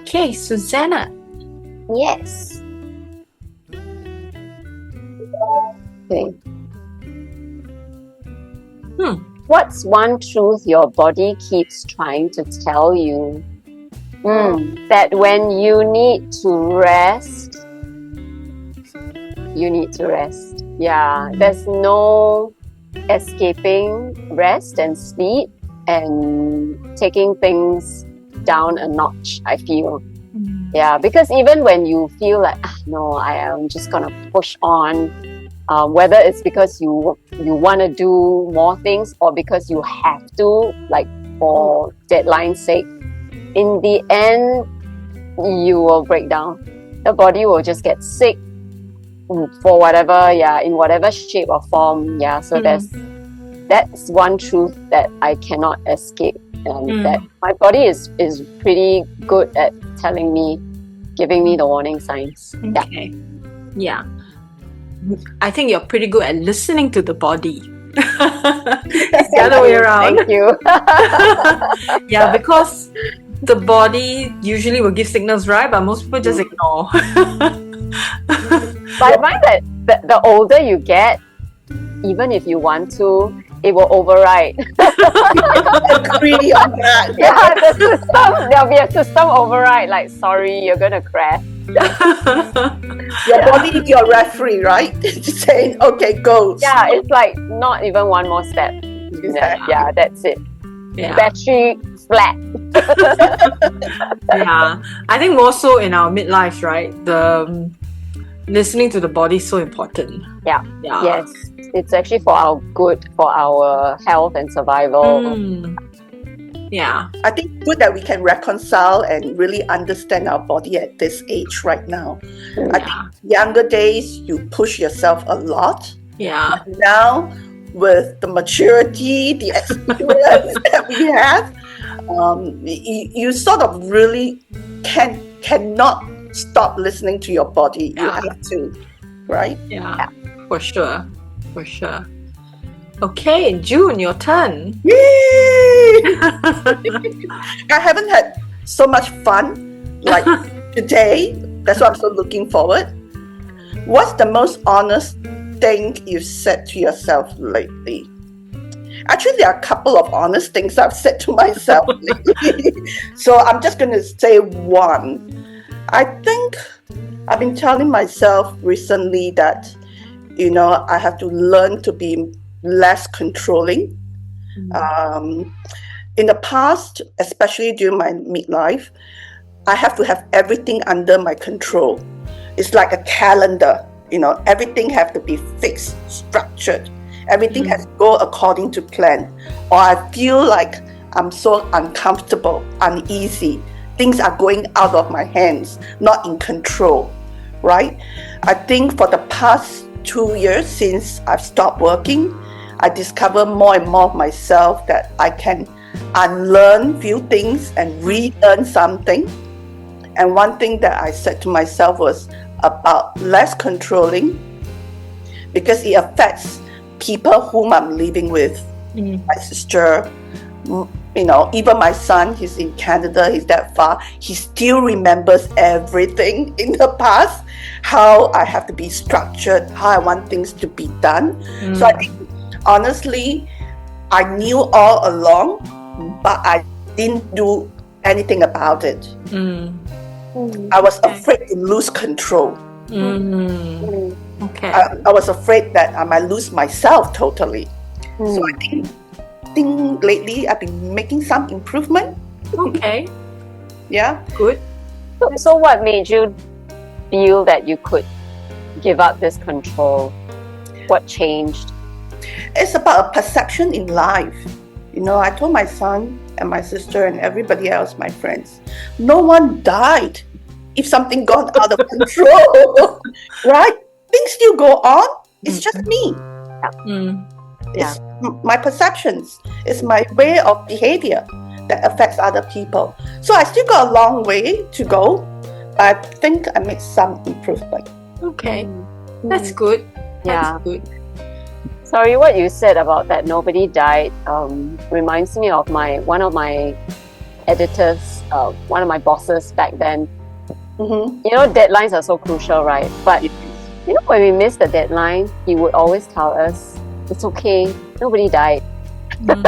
Okay, Susanah. Yes. Okay. What's one truth your body keeps trying to tell you? That when you need to rest, you need to rest. Yeah, there's no escaping rest and sleep and taking things down a notch, I feel. Yeah, because even when you feel like, no, I am just gonna push on, whether it's because you want to do more things or because you have to, like for deadline's sake, in the end, you will break down. The body will just get sick for whatever, in whatever shape or form. Yeah, so that's one truth that I cannot escape. That my body is pretty good at telling me, giving me the warning signs. Okay. Yeah. I think you're pretty good at listening to the body. It's the other way around. Thank you. Yeah, because the body usually will give signals, right? But most people just ignore. But I find that the older you get, even if you want to, it will override. Agree on that. Yeah, there'll be a system override, like, sorry, you're going to crash. Your body is your referee, right? Saying, okay, go. Yeah, it's like not even one more step. Exactly. Yeah, that's it. Yeah. Battery flat. Yeah, I think more so in our midlife, right? The listening to the body is so important. Yeah. Yes, it's actually for our good, for our health and survival. Yeah, I think good that we can reconcile and really understand our body at this age right now. I think younger days, you push yourself a lot. Yeah. Now, with the maturity, the experience that we have, you sort of really cannot stop listening to your body. You have to, right? Yeah, for sure. Okay, June, your turn. Yay! I haven't had so much fun like today. That's why I'm so looking forward. What's the most honest thing you've said to yourself lately? Actually, there are a couple of honest things I've said to myself lately. So I'm just going to say one. I think I've been telling myself recently that, I have to learn to be less controlling. In the past, especially during my midlife, I have to have everything under my control. It's like a calendar, everything has to be fixed, structured. Everything has to go according to plan. Or I feel like I'm so uncomfortable, uneasy. Things are going out of my hands, not in control, right? I think for the past 2 years since I've stopped working, I discover more and more of myself that I can unlearn few things and relearn something. And one thing that I said to myself was about less controlling, because it affects people whom I'm living with. My sister, even my son, he's in Canada, he's that far, he still remembers everything in the past, how I have to be structured, how I want things to be done. So I think, honestly, I knew all along, but I didn't do anything about it. I was afraid to lose control. Okay. I was afraid that I might lose myself totally. So I think lately I've been making some improvement. Okay. Yeah. Good. So what made you feel that you could give up this control? What changed? It's about a perception in life. I told my son and my sister and everybody else, my friends, no one died if something gone out of control, right? Things still go on. It's just me. It's my perceptions. It's my way of behavior that affects other people. So I still got a long way to go. I think I made some improvement. Okay. That's good. Yeah. That's good. Sorry, what you said about that nobody died reminds me of one of my editors' one of my bosses back then. Mm-hmm. You know, deadlines are so crucial, right? But you know, when we miss the deadline, he would always tell us, "It's okay, nobody died." Like,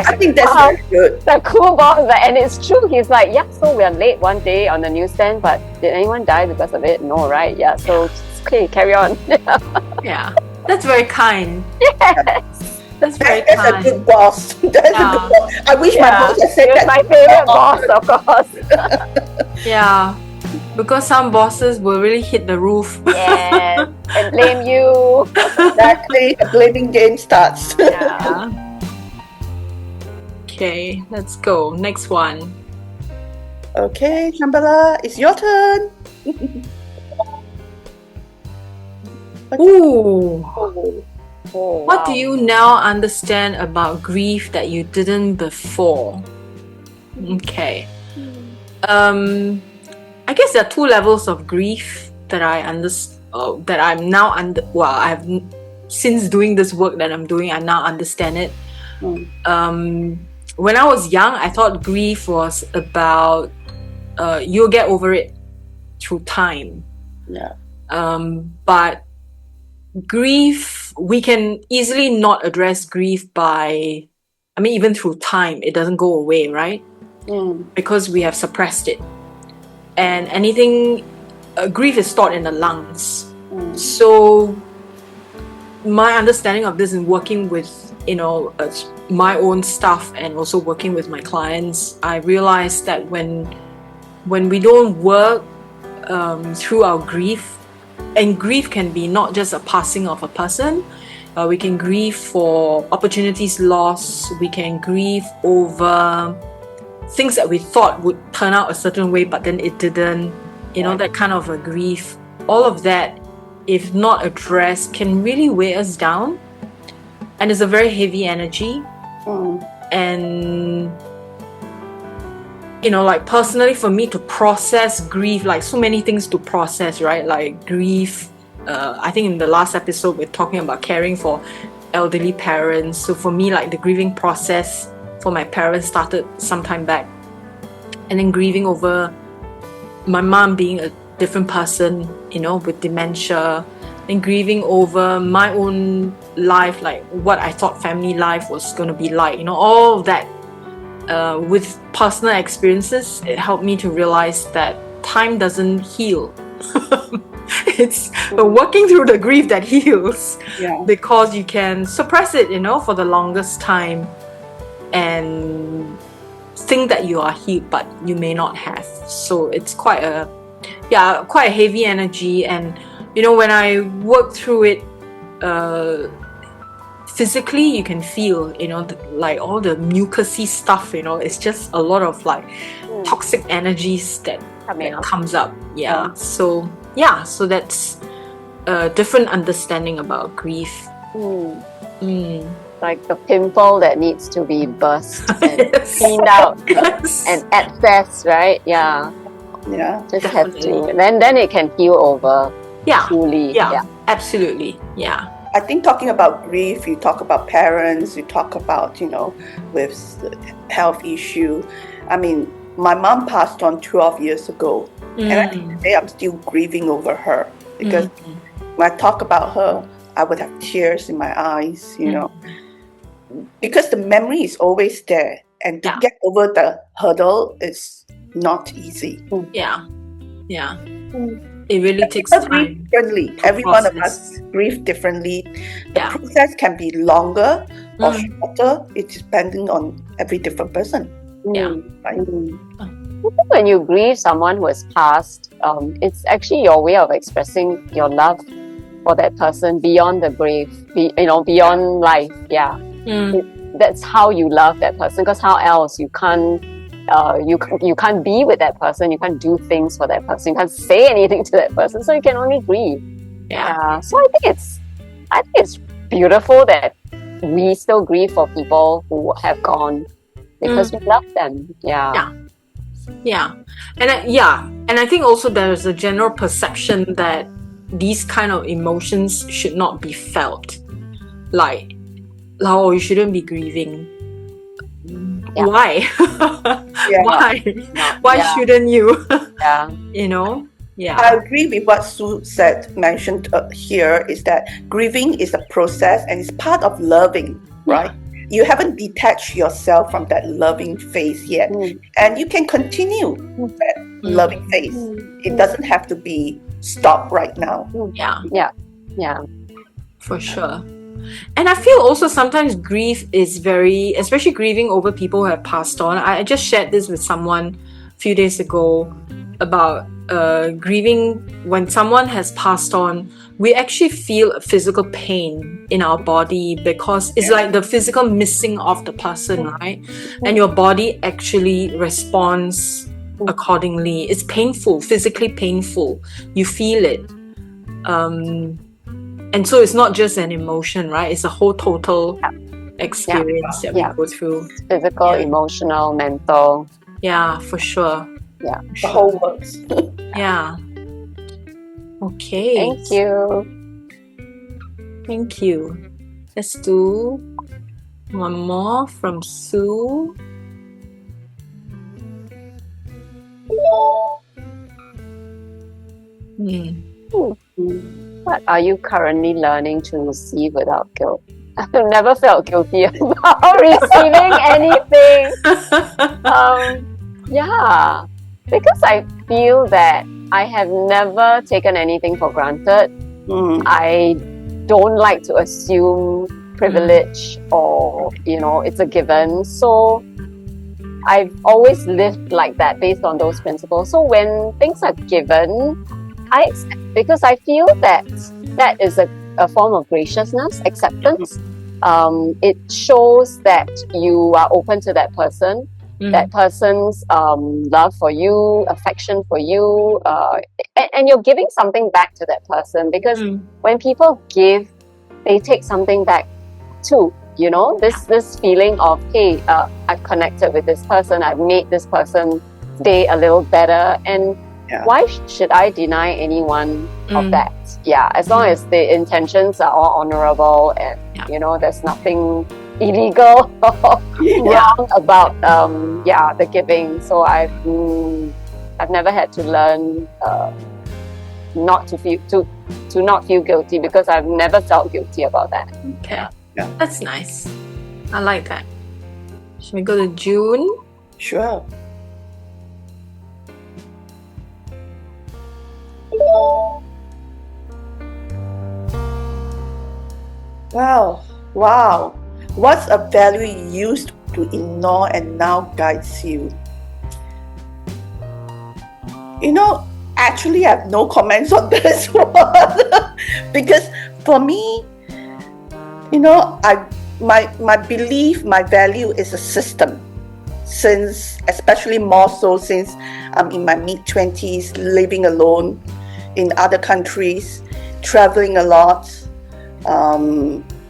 I think that's wow, very good. the cool boss, and it's true. He's like, yeah, so we're late one day on the newsstand, but did anyone die because of it? No, right? Yeah, so it's okay, carry on. Yeah, that's very kind. Yes. That's very That's a kind. good boss. That's a good boss. I wish my Yeah. boss had said He was that. my favorite boss, of course. Yeah, because some bosses will really hit the roof. Yes, and blame you. Exactly. The blaming game starts. Yeah. Okay, let's go. Next one. Okay, Shambala, it's your turn. Ooh. Oh, What do wow. you now understand about grief that you didn't before? Okay. I guess there are two levels of grief that I that I'm now under. Well, I've since doing this work that I'm doing, I now understand it. When I was young, I thought grief was about you'll get over it through time. Yeah. But grief, we can easily not address grief by, I mean, even through time, it doesn't go away, right? Because we have suppressed it. And anything, grief is stored in the lungs. So my understanding of this in working with, my own stuff and also working with my clients, I realized that when we don't work through our grief, and grief can be not just a passing of a person, we can grieve for opportunities lost, we can grieve over things that we thought would turn out a certain way but then it didn't, that kind of a grief. All of that, if not addressed, can really weigh us down, and it's a very heavy energy. And like personally for me to process grief, like so many things to process, right? Like grief, I think in the last episode we're talking about caring for elderly parents. So for me, like the grieving process for my parents started some time back, and then grieving over my mom being a different person, with dementia, and grieving over my own life, like what I thought family life was going to be like, all of that. With personal experiences, it helped me to realize that time doesn't heal. It's working through the grief that heals, because you can suppress it, for the longest time and think that you are healed, but you may not have. So it's quite a heavy energy. And when I work through it, physically you can feel, like all the mucousy stuff, it's just a lot of like toxic energies that comes up. So that's a different understanding about grief. Like the pimple that needs to be burst and cleaned out and access, right? Yeah. Just Definitely. have to, then it can heal over. Truly. Absolutely. I think talking about grief, you talk about parents, you talk about, with health issue. I mean, my mom passed on 12 years ago, and I think today I'm still grieving over her, because when I talk about her, I would have tears in my eyes, because the memory is always there, and to get over the hurdle is not easy. It really takes time. Grieve differently. Every one of us grieve differently. The process can be longer or shorter. It's depending on every different person. Right? When you grieve someone who has passed, it's actually your way of expressing your love for that person beyond the grave, beyond life. That's how you love that person, because how else you can't be with that person, you can't do things for that person, you can't say anything to that person, so you can only grieve. So I think it's beautiful that we still grieve for people who have gone, because we love them. And I think also there's a general perception that these kind of emotions should not be felt, like you shouldn't be grieving. why? Yeah. Why Yeah. shouldn't you? Yeah. You know? Yeah. I agree with what Sue mentioned here, is that grieving is a process and it's part of loving, right? You haven't detached yourself from that loving phase yet. And you can continue that loving phase. It doesn't have to be stopped right now. Yeah. For sure. And I feel also sometimes grief is especially grieving over people who have passed on. I just shared this with someone a few days ago about grieving when someone has passed on. We actually feel a physical pain in our body because it's like the physical missing of the person, right? And your body actually responds accordingly. It's painful, physically painful. You feel it. And so it's not just an emotion, right? It's a whole total experience that we go through. Physical, emotional, mental. Yeah, for sure. Yeah. The whole works. Yeah. Okay. Thank you. Thank you. Let's do one more from Sue. What are you currently learning to receive without guilt? I've never felt guilty about receiving anything. Yeah, because I feel that I have never taken anything for granted. I don't like to assume privilege or, it's a given. So I've always lived like that based on those principles. So when things are given, because I feel that is a form of graciousness, acceptance. It shows that you are open to that person, that person's love for you, affection for you, and you're giving something back to that person. Because when people give, they take something back too. This feeling of, hey, I've connected with this person, I've made this person day a little better, and why should I deny anyone of that? Yeah, as long as the intentions are all honorable and there's nothing illegal or wrong about the giving. So I've never had to learn not feel guilty, because I've never felt guilty about that. Okay. Yeah. That's nice. I like that. Should we go to June? Sure. Wow. What's a value you used to ignore and now guides you? Actually, I have no comments on this one. Because for me, my belief, my value is a system. Especially more so since I'm in my mid-20s, living alone in other countries, traveling a lot,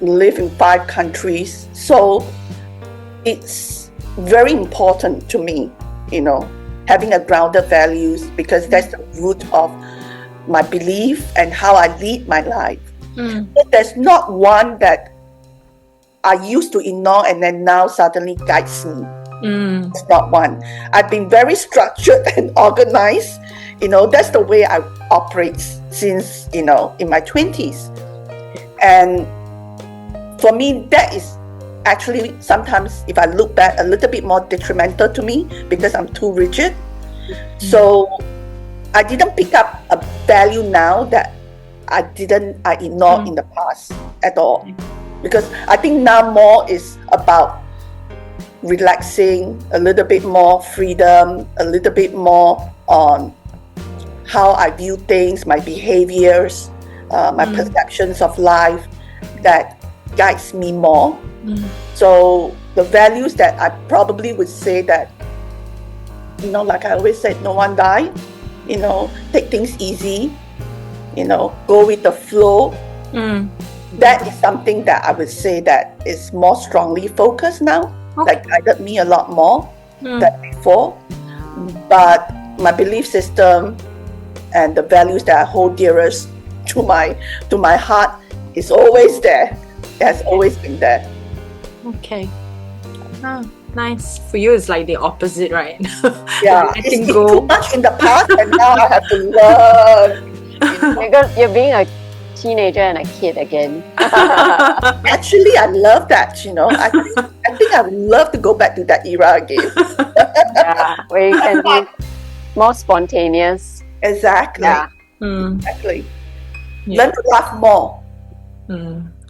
live in 5 countries. So it's very important to me, having a grounded values, because that's the root of my belief and how I lead my life. But there's not one that I used to ignore and then now suddenly guides me. It's not one. I've been very structured and organized. That's the way I operate since, in my 20s. And for me, that is actually sometimes, if I look back, a little bit more detrimental to me because I'm too rigid. So I didn't pick up a value now that I ignored in the past at all. Because I think now more is about relaxing, a little bit more freedom, a little bit more on how I view things, my behaviors, my perceptions of life, that guides me more. So the values that I probably would say that, like I always said, no one died, take things easy, go with the flow. That is something that I would say that is more strongly focused now. That guided me a lot more than before. But my belief system and the values that I hold dearest to my heart is always there. It has always been there. Okay. Oh, nice. For you, it's like the opposite, right? Yeah, Letting it's go. too much in the past, and now I have to learn. You're being a teenager and a kid again. Actually, I love that. I think I would love to go back to that era again. Yeah, where you can be more spontaneous. Exactly. Yeah. Exactly. Yeah. Learn to laugh more.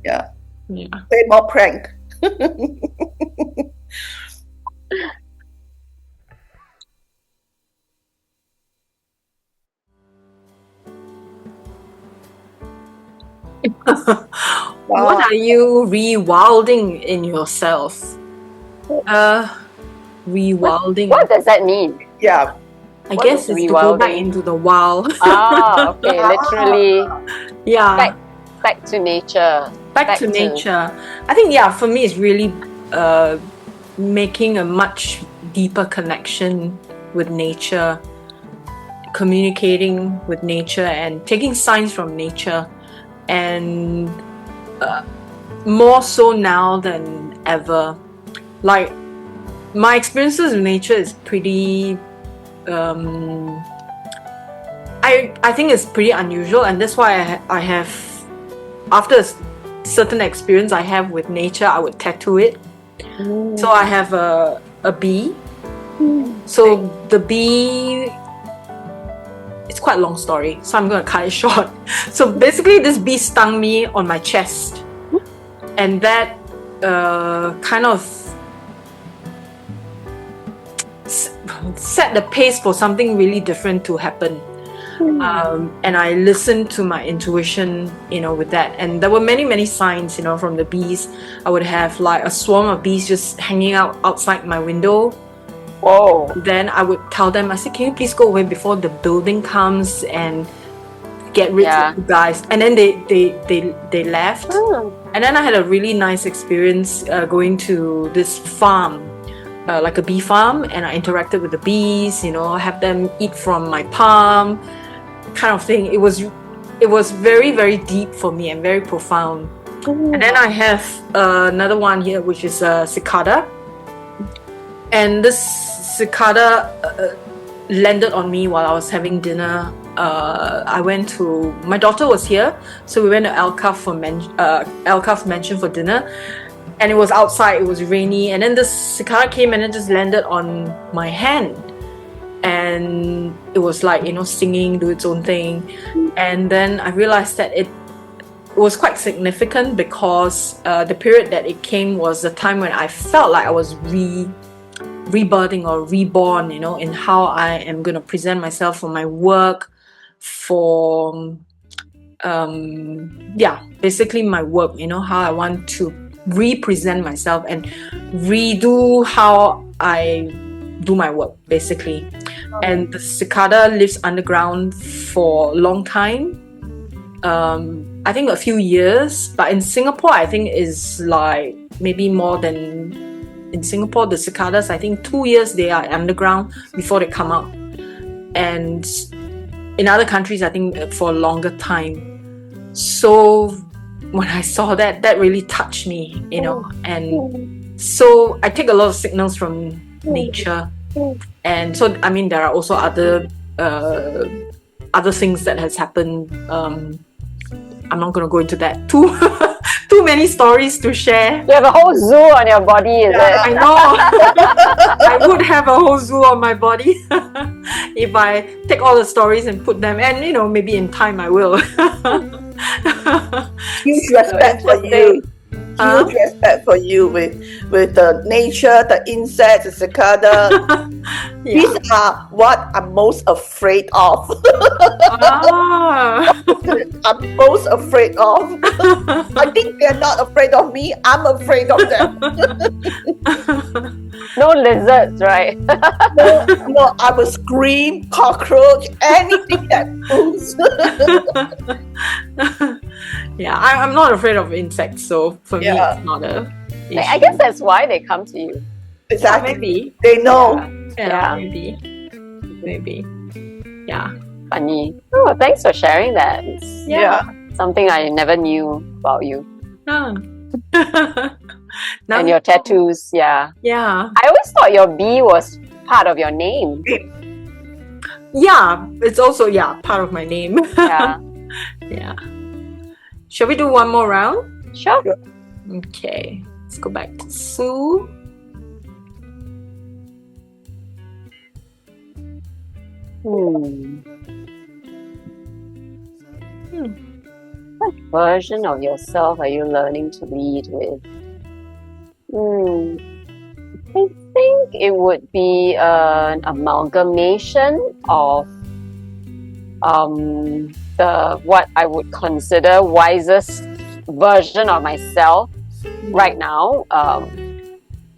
Yeah. Yeah. Play more prank. What are you rewilding in yourself? Rewilding. What does that mean? Yeah. I what guess is it's to go back rewilding? into the wild. Okay, literally Yeah. back to nature. Back to nature. I think, yeah, for me, it's really making a much deeper connection with nature, communicating with nature, and taking signs from nature. And more so now than ever. Like, my experiences with nature is pretty... I think it's pretty unusual, and that's why I have... After a certain experience I have with nature, I would tattoo it. So I have a bee. So the bee... It's quite a long story, so I'm going to cut it short. So basically, this bee stung me on my chest. And that kind of set the pace for something really different to happen. And I listened to my intuition, with that. And there were many, many signs, from the bees. I would have like a swarm of bees just hanging out outside my window. Whoa. Then I would tell them, I said, can you please go away before the building comes and get rid of you guys? And then they left. And then I had a really nice experience going to this farm, like a bee farm, and I interacted with the bees, have them eat from my palm, kind of thing. It was very, very deep for me and very profound. And then I have another one here, which is a cicada. And this cicada landed on me while I was having dinner. My daughter was here, so we went to Alcaf Mansion for dinner. And it was outside, it was rainy, and then this cicada came and it just landed on my hand. And it was like, singing, do its own thing. And then I realized that it was quite significant because the period that it came was the time when I felt like I was rebirthing or reborn, in how I am going to present myself for my work, for basically my work, how I want to represent myself and redo how I do my work, basically. And the cicada lives underground for a long time. I think a few years, but in Singapore, I think is like maybe more than... In Singapore, the cicadas, I think 2 years they are underground before they come out. And in other countries, I think for a longer time. So when I saw that really touched me, And so I take a lot of signals from nature. And so, I mean, there are also other things that has happened. I'm not going to go into that too many stories to share. You have a whole zoo on your body, is it? I know. I would have a whole zoo on my body if I take all the stories and put them. And maybe in time I will. Huge respect for you. Huge respect for you with the nature, the insects, the cicada. These are what I'm most afraid of. I'm most afraid of. I think they're not afraid of me. I'm afraid of them. No lizards, right? No, I will scream, cockroach, anything that moves. Yeah, I'm not afraid of insects, so for me it's not a issue. I guess that's why they come to you. Exactly. Maybe. They know. Yeah. Maybe. Yeah. Funny. Oh, thanks for sharing that. It's something I never knew about you. And your tattoos, yeah. Yeah. I always thought your B was part of your name. Yeah, it's also part of my name. Yeah. Yeah. Shall we do one more round? Sure. Okay. Let's go back to Sue. What version of yourself are you learning to lead with? I think it would be an amalgamation of the what I would consider wisest version of myself right now.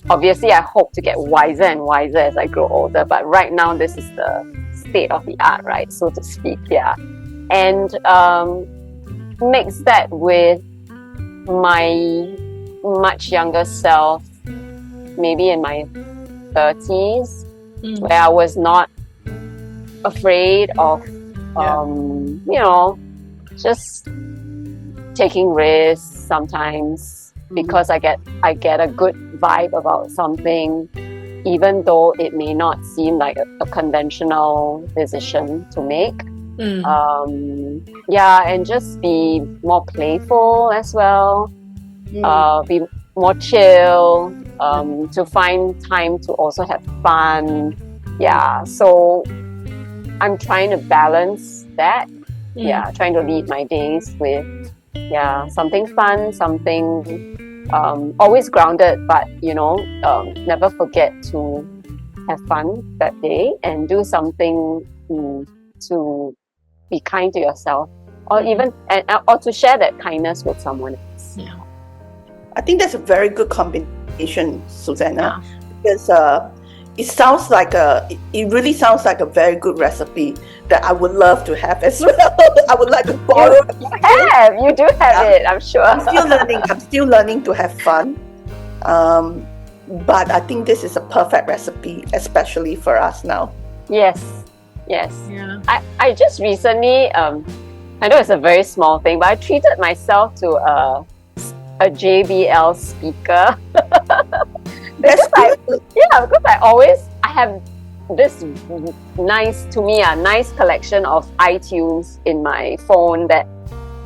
Obviously, I hope to get wiser and wiser as I grow older, but right now this is the state of the art, right, so to speak. Yeah, and mix that with my much younger self, maybe in my 30s, where I was not afraid of, just taking risks sometimes because I get a good vibe about something, even though it may not seem like a conventional decision to make. And just be more playful as well, be more chill, to find time to also have fun. Yeah, so I'm trying to balance that. Trying to lead my days with something fun, something always grounded, but never forget to have fun that day and do something to be kind to yourself, or even or to share that kindness with someone else. I think that's a very good combination, Susanah, because it really sounds like a very good recipe that I would love to have as well. I would like to borrow. You do have it, I'm sure. I'm still learning to have fun. But I think this is a perfect recipe, especially for us now. Yes. Yeah. I just recently, I know it's a very small thing, but I treated myself to a JBL speaker. because I have this nice collection of iTunes in my phone that,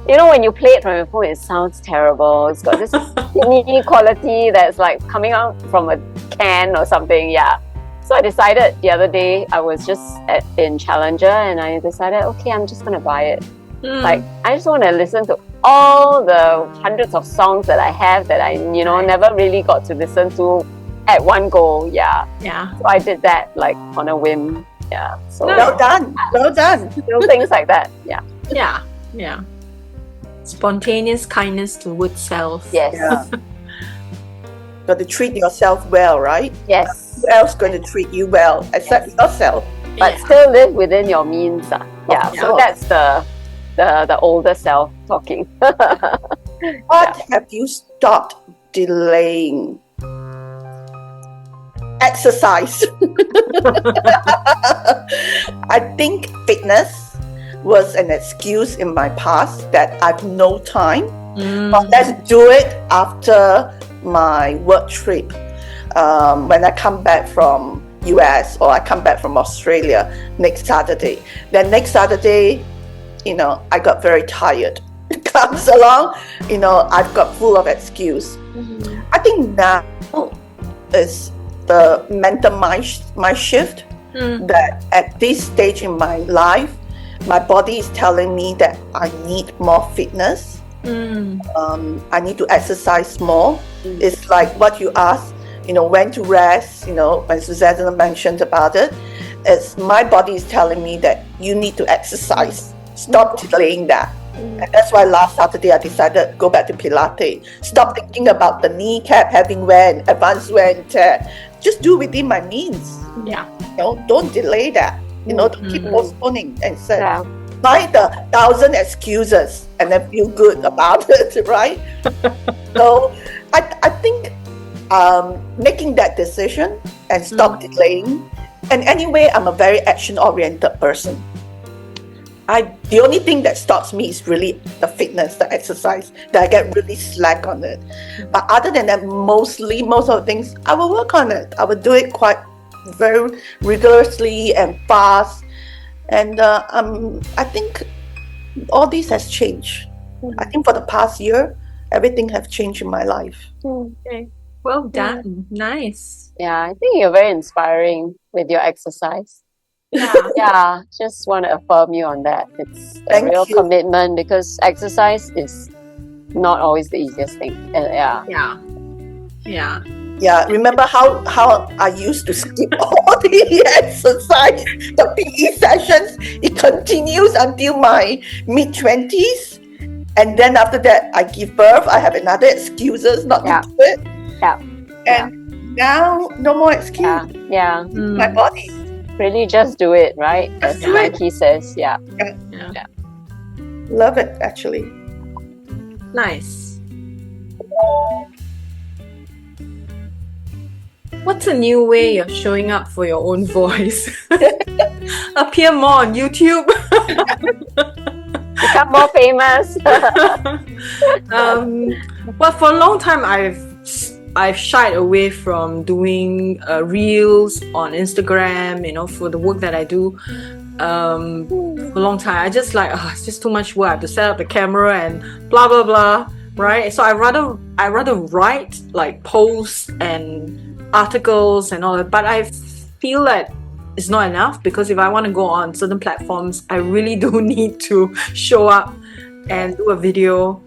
when you play it from your phone, it sounds terrible. It's got this skinny quality that's like coming out from a can or something. Yeah. So I decided the other day, I was just in Challenger, and I decided, okay, I'm just going to buy it. Like, I just want to listen to all the hundreds of songs that I have that I, never really got to listen to at one go. Yeah. So I did that like on a whim. Yeah. So well done. Things like that. Yeah. Spontaneous kindness towards self. Yes. Yeah. Got to treat yourself well, right? Yes. Who else going to treat you well except yourself? But still live within your means. So that's the older self talking. What have you stopped delaying? Exercise. I think fitness was an excuse in my past that I've no time. But let's do it after my work trip. When I come back from US or I come back from Australia next Saturday. Then next Saturday, I got very tired. It comes along, I've got full of excuse. I think now is the mental mind shift that at this stage in my life, my body is telling me that I need more fitness. I need to exercise more. It's like what you asked, when to rest, when Susanna mentioned about it. It's my body is telling me that you need to exercise. Stop delaying that. And that's why last Saturday I decided to go back to Pilates. Stop thinking about the kneecap having wear and advanced wear and tear. Just do within my means. Yeah. Don't delay that. Don't keep postponing and say, find the 1,000 excuses and then feel good about it, right? So I think making that decision and stop delaying. And anyway, I'm a very action-oriented person. the only thing that stops me is really the fitness, the exercise, that I get really slack on it. But other than that, most of the things, I will work on it. I will do it quite very rigorously and fast. And I think all this has changed. I think for the past year, everything has changed in my life. Okay. Well done. Nice. Yeah, I think you're very inspiring with your exercise. Yeah. Yeah, just want to affirm you on that. It's a Thank real you. commitment because exercise is not always the easiest thing. Yeah. Yeah. Yeah. Yeah, remember how I used to skip all the exercise, the PE sessions. It continues until my mid-20s. And then after that, I give birth. I have another excuses not to do it. Yeah. And now, no more excuse. Yeah. My body. Really just do it, right? As do it. Mikey says, yeah. Love it, actually. Nice. What's a new way you're showing up for your own voice? Appear more on YouTube. Become more famous. Well, for a long time, I've shied away from doing reels on Instagram, for the work that I do. For a long time, I just like, it's just too much work. I have to set up the camera and blah blah blah, right? So I rather write like posts and articles and all that. But I feel that it's not enough, because if I want to go on certain platforms, I really do need to show up and do a video.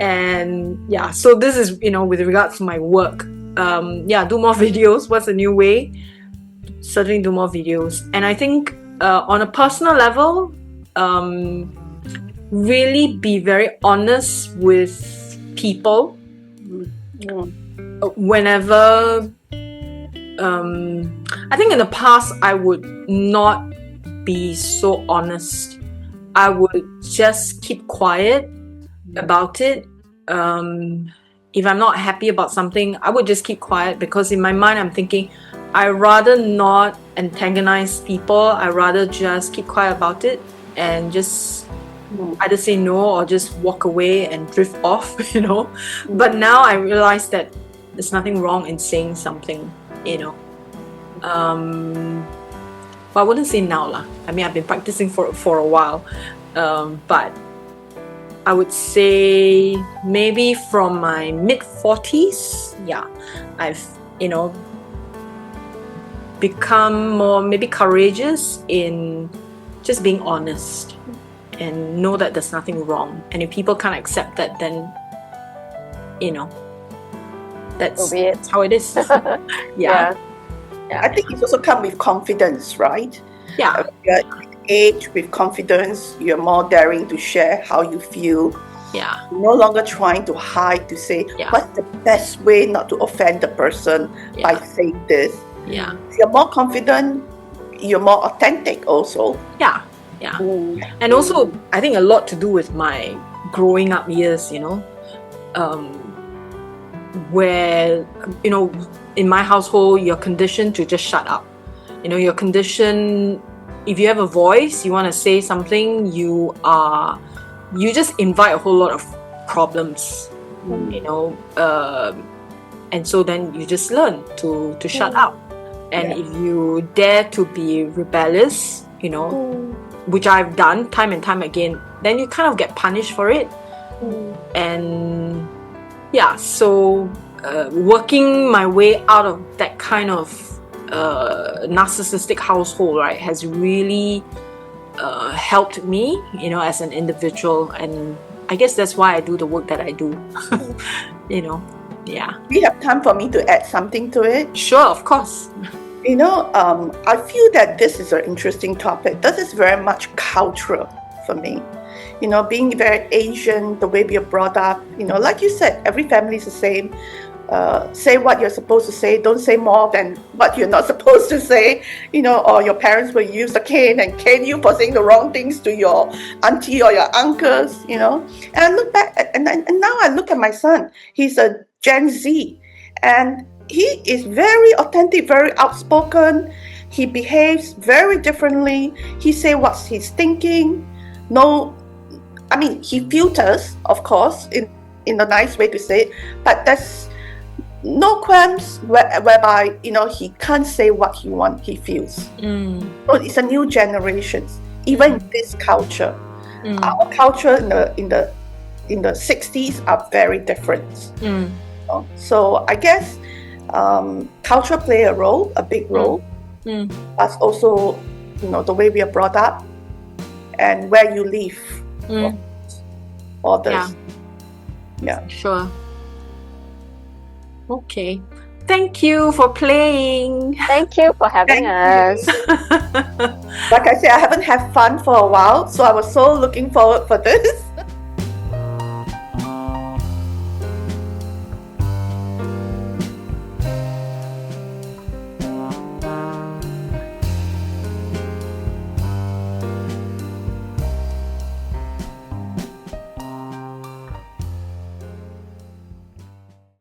And so this is, with regards to my work. Do more videos. What's a new way? Certainly do more videos. And I think on a personal level, really be very honest with people. Whenever I think in the past I would not be so honest. I would just keep quiet about it. If I'm not happy about something, I would just keep quiet, because in my mind I'm thinking I rather not antagonize people. I rather just keep quiet about it and just either say no or just walk away and drift off, But now I realize that there's nothing wrong in saying something, But I wouldn't say now lah. I mean, I've been practicing for a while, but I would say maybe from my mid-40s, I've become more maybe courageous in just being honest and know that there's nothing wrong. And if people can't accept that, then that's how it is. Yeah. I think it's also come with confidence, right? Yeah. With age, with confidence, you're more daring to share how you feel. Yeah. You're no longer trying to hide, to say what's the best way not to offend the person by saying this. Yeah. If you're more confident, you're more authentic also. Yeah. Yeah. And also, I think a lot to do with my growing up years, where, in my household, you're conditioned to just shut up. You're conditioned, if you have a voice, you want to say something, you just invite a whole lot of problems, and so then you just learn to shut up. And if you dare to be rebellious, which I've done time and time again, then you kind of get punished for it. And so working my way out of that kind of narcissistic household, right, has really helped me, as an individual. And I guess that's why I do the work that I do. We have time for me to add something to it. Sure, of course. I feel that this is an interesting topic. This is very much cultural for me. Being very Asian, the way we are brought up, like you said, every family is the same. Say what you're supposed to say, don't say more than what you're not supposed to say, or your parents will use a cane and cane you for saying the wrong things to your auntie or your uncles, And I look back, and now I look at my son. He's a Gen Z, and he is very authentic, very outspoken. He behaves very differently. He says what he's thinking. no, I mean, he filters, of course, in a nice way to say it, but there's no qualms whereby, you know, he can't say what he feels. So it's a new generation. Even in this culture, our culture in the 60s are very different. So I guess culture play a big role, but also, you know, the way we are brought up and where you live. All this. Yeah. Sure. Okay. Thank you for playing. Thank you for having us. Like I said, I haven't had fun for a while, so I was so looking forward for this.